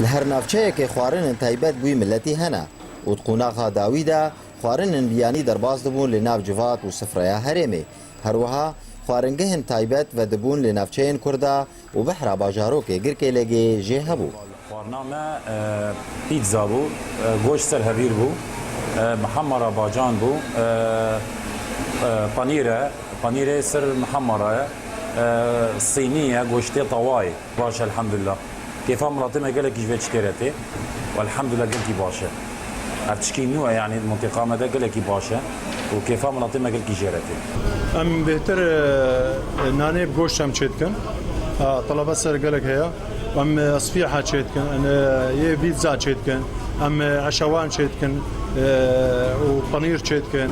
لهر نافچەیەکی خواردن تایبەت بووی ملەتی هەنا و قوناغا داویدا خواردن بیانی دەرباز دەبوون لە ناو جوات و سفرەیە هەرێمێ هەروەها خواردنگەهن تایبەت و دەبوون لە ناوچەیەن کووردا و بەحرا باژارۆکێ گرکێ لەگێ ژێ هەبوو. خواردنامە پیتزا بوو، گۆشت سەر هەڤیر بوو، محەمەرە باجان بوو، پەنیرە سەر محەمەرەیە، صینیە گۆشتێ تەوای باشە الحەمدولله. كيف مراتي قالك جبت شكرتي والحمد لله قالك باشا ارتشكي نوع يعني المنطقه ما قالك باشا وكيف مراتي قالك جيرتي ام بهتر ناني بقوش هم تشيتكن طلبات سر قالك هي ام صفيحه تشيتكن يه بيتزا تشيتكن ام عشوان تشيتكن وبنير تشيتكن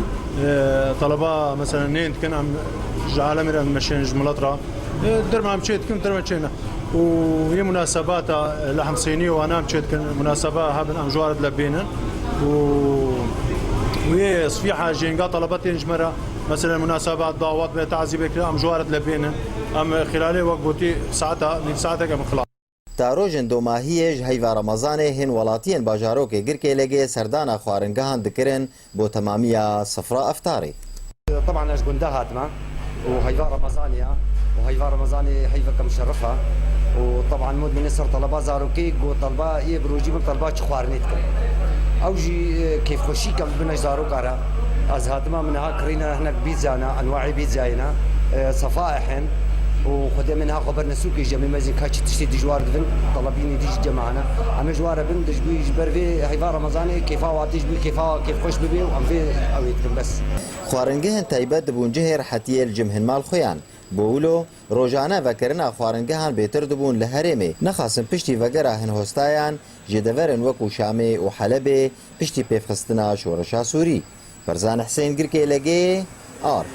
طلبات مثلا نين كان ام عالمي مشين جملطره درما تشيتكن درما تشينا وهي مناسبات لحم صيني وانا مشيت مناسبه هابن ام جوارد لبينا وهي صفيحه جينغا طلبات نجمره مثلا مناسبات دعوات بتعزيبك ام جوارد لبينا ام خلال وقتي ساعتها من ساعتها كم خلاص تاروجن دوماهیج هیوا رمضان هن ولاتین باجاروک گرکه لگه سردانا خوارنگهان دکرن بو تمامیا صفراء افطاری. طبعا اش قندها هاتما وهيفا رمضانيه وهيفا رمضاني هيفا مشرفه وطبعا مود من يسر طلبات زاروكيك وطلبات يبروجي من طلبات خوارنيتك اوجي كيف خوشي كم بنا زاروك ارا از هاتما منها كرينا هناك بيتزانا انواع بيتزاينا صفائحن وخذ منها خبر نسوكي جميع مازن كاتش تشتي دجوار دفن طلبيني ديج جماعنا اما جوار بن دجبي جبر في هيفا رمضاني كيف واتيج بي كيف خوش ببي وام في اويتكم بس خوارنگهن تایبەت دەبوون جهێر حەتیە جمهن ماڵ خۆیان بۆولۆ ڕۆژانە ڤەکردنا خواردنگەهان بێتر دەبوون لە هەرێمێ نەخاسن پشتی ڤەگەرە هەن هۆستایان ژێدەڤەرن وەکو شامێ و حەلەبێ پشتی پێفخستنا شۆڕەشا سووری بەرزان حسێن گرکێ لەگێ ئار